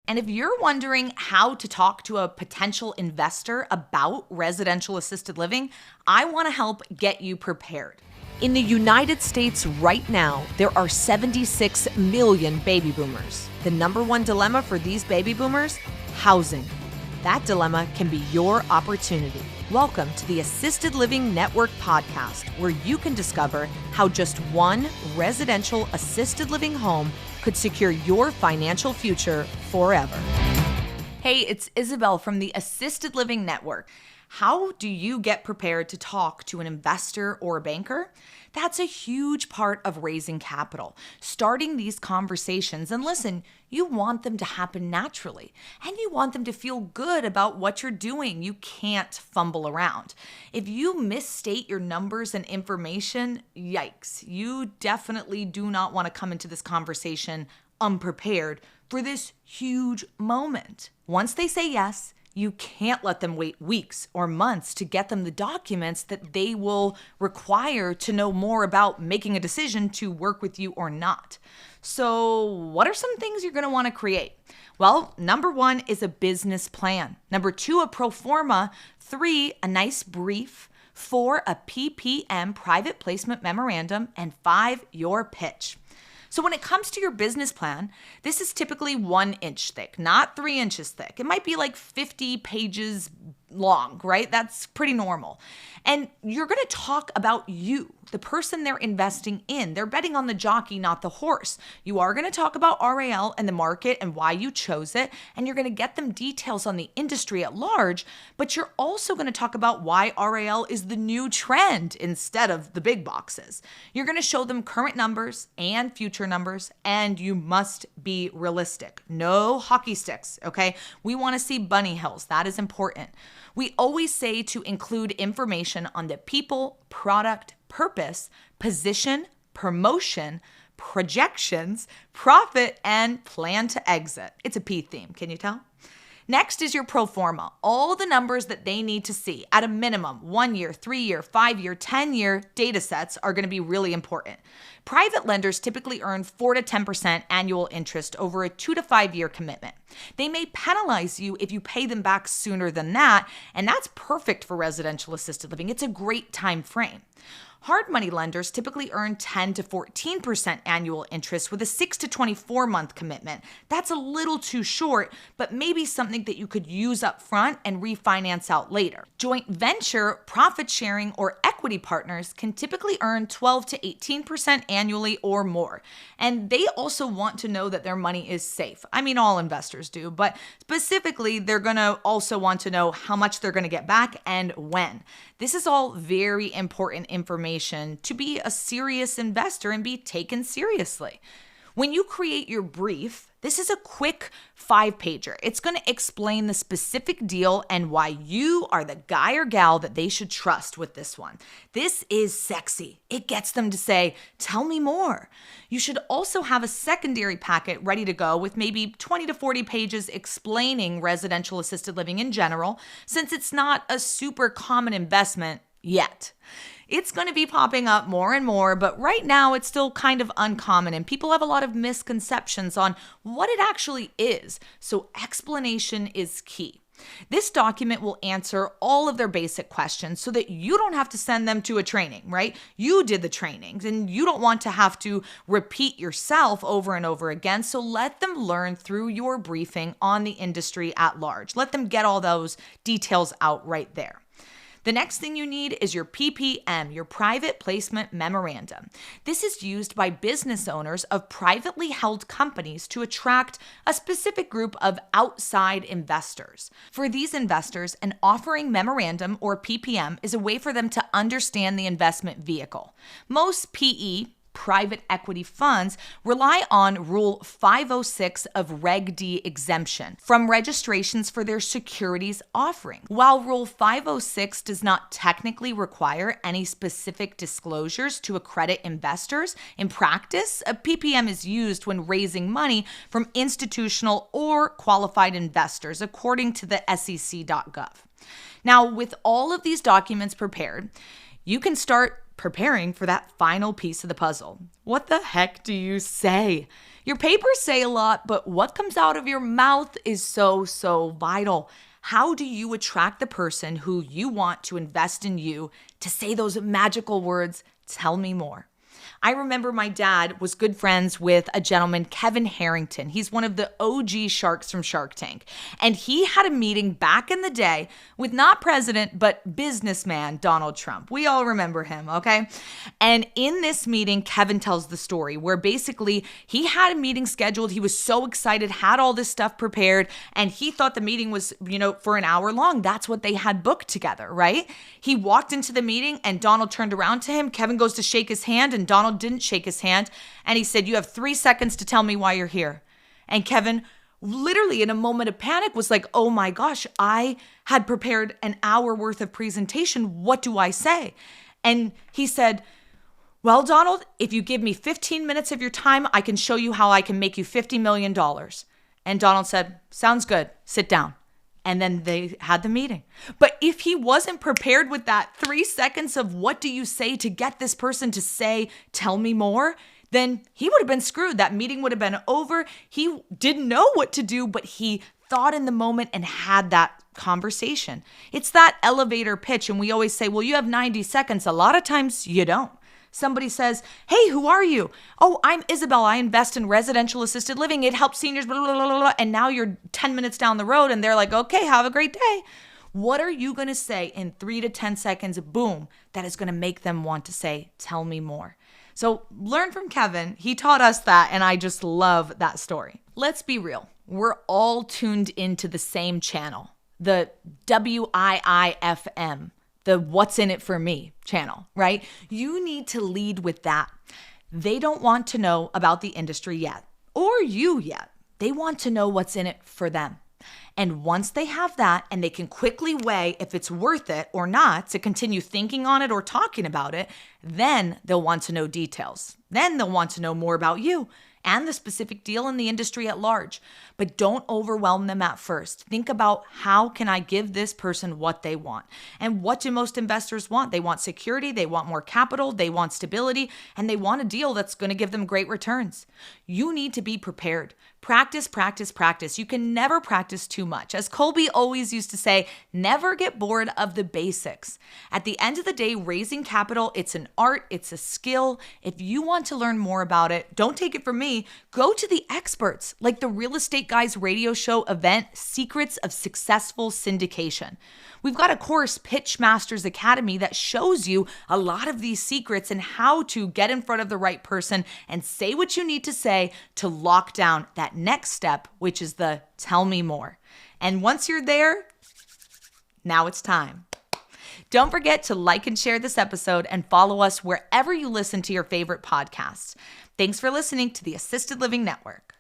And if you're wondering how to talk to a potential investor about residential assisted living, I want to help get you prepared. In the United States right now, there are 76 million baby boomers. The number one dilemma for these baby boomers? Housing. That dilemma can be your opportunity. Welcome to the Assisted Living Network podcast, where you can discover how just one residential assisted living home could secure your financial future forever. Hey, it's Isabelle from the Assisted Living Network. How do you get prepared to talk to an investor or a banker? That's a huge part of raising capital. Starting these conversations, and listen, you want them to happen naturally, and you want them to feel good about what you're doing. You can't fumble around. If you misstate your numbers and information, yikes, you definitely do not want to come into this conversation unprepared for this huge moment. Once they say yes, you can't let them wait weeks or months to get them the documents that they will require to know more about making a decision to work with you or not. So what are some things you're going to want to create? Well, number 1 is a business plan. Number 2, a pro forma. 3, a nice brief. 4, a PPM, private placement memorandum. And 5, your pitch. So when it comes to your business plan, this is typically 1 inch thick, not 3 inches thick. It might be like 50 pages long, right? That's pretty normal. And you're going to talk about you, the person they're investing in. They're betting on the jockey, not the horse. You are going to talk about RAL and the market and why you chose it, and you're going to get them details on the industry at large, but you're also going to talk about why RAL is the new trend instead of the big boxes. You're going to show them current numbers and future numbers, and you must be realistic. No hockey sticks, okay? We want to see bunny hills. That is important. We always say to include information on the people, product, purpose, position, promotion, projections, profit, and plan to exit. It's a P theme, can you tell? Next is your pro forma, all the numbers that they need to see. At a minimum, 1 year, 3 year, 5 year, 10-year data sets are going to be really important. Private lenders typically earn 4 to 10% annual interest over a 2 to 5 year commitment. They may penalize you if you pay them back sooner than that, and that's perfect for residential assisted living. It's a great time frame. Hard money lenders typically earn 10 to 14% annual interest with a 6 to 24 month commitment. That's a little too short, but maybe something that you could use up front and refinance out later. Joint venture, profit sharing, or equity partners can typically earn 12 to 18% annually or more. And they also want to know that their money is safe. I mean, all investors do, but specifically, they're going to also want to know how much they're going to get back and when. This is all very important information to be a serious investor and be taken seriously. When you create your brief, this is a quick 5-pager. It's going to explain the specific deal and why you are the guy or gal that they should trust with this one. This is sexy. It gets them to say, tell me more. You should also have a secondary packet ready to go with maybe 20 to 40 pages explaining residential assisted living in general, since it's not a super common investment yet. It's going to be popping up more and more, but right now it's still kind of uncommon and people have a lot of misconceptions on what it actually is. So explanation is key. This document will answer all of their basic questions so that you don't have to send them to a training, right? You did the trainings and you don't want to have to repeat yourself over and over again. So let them learn through your briefing on the industry at large. Let them get all those details out right there. The next thing you need is your PPM, your private placement memorandum. This is used by business owners of privately held companies to attract a specific group of outside investors. For these investors, an offering memorandum or PPM is a way for them to understand the investment vehicle. Most PE, private equity funds, rely on Rule 506 of Reg D exemption from registrations for their securities offering. While Rule 506 does not technically require any specific disclosures to accredit investors, in practice, a PPM is used when raising money from institutional or qualified investors, according to the SEC.gov. Now, with all of these documents prepared, you can start preparing for that final piece of the puzzle. What the heck do you say? Your papers say a lot, but what comes out of your mouth is so vital. How do you attract the person who you want to invest in you to say those magical words, tell me more? I remember my dad was good friends with a gentleman, Kevin Harrington. He's one of the OG sharks from Shark Tank. And he had a meeting back in the day with not president, but businessman Donald Trump. We all remember him, okay? And in this meeting, Kevin tells the story where basically he had a meeting scheduled. He was so excited, had all this stuff prepared, and he thought the meeting was, for an hour long. That's what they had booked together, right? He walked into the meeting and Donald turned around to him. Kevin goes to shake his hand and Donald didn't shake his hand. And he said, "You have 3 seconds to tell me why you're here." And Kevin, literally in a moment of panic, was like, "Oh my gosh, I had prepared an hour worth of presentation. What do I say?" And he said, "Well, Donald, if you give me 15 minutes of your time, I can show you how I can make you $50 million. And Donald said, "Sounds good. Sit down." And then they had the meeting. But if he wasn't prepared with that 3 seconds of what do you say to get this person to say, tell me more, then he would have been screwed. That meeting would have been over. He didn't know what to do, but he thought in the moment and had that conversation. It's that elevator pitch. And we always say, well, you have 90 seconds. A lot of times you don't. Somebody says, "Hey, who are you?" "Oh, I'm Isabelle. I invest in residential assisted living. It helps seniors, blah, blah, blah, blah." And now you're 10 minutes down the road and they're like, "Okay, have a great day." What are you going to say in 3 to 10 seconds, boom, that is going to make them want to say, tell me more? So learn from Kevin. He taught us that, and I just love that story. Let's be real. We're all tuned into the same channel, the WIIFM. The what's in it for me channel, right? You need to lead with that. They don't want to know about the industry yet, or you yet. They want to know what's in it for them. And once they have that and they can quickly weigh if it's worth it or not to continue thinking on it or talking about it, then they'll want to know details. Then they'll want to know more about you and the specific deal in the industry at large. But don't overwhelm them at first. Think about, how can I give this person what they want? And what do most investors want? They want security, they want more capital, they want stability, and they want a deal that's going to give them great returns. You need to be prepared. Practice, practice, practice. You can never practice too much. As Colby always used to say, never get bored of the basics. At the end of the day, raising capital, it's an art, it's a skill. If you want to learn more about it, don't take it from me. Go to the experts, like the Real Estate Guys radio show event, Secrets of Successful Syndication. We've got a course, Pitch Masters Academy, that shows you a lot of these secrets and how to get in front of the right person and say what you need to say to lock down that next step, which is the tell me more. And once you're there, now it's time. Don't forget to like and share this episode and follow us wherever you listen to your favorite podcasts. Thanks for listening to the Assisted Living Network.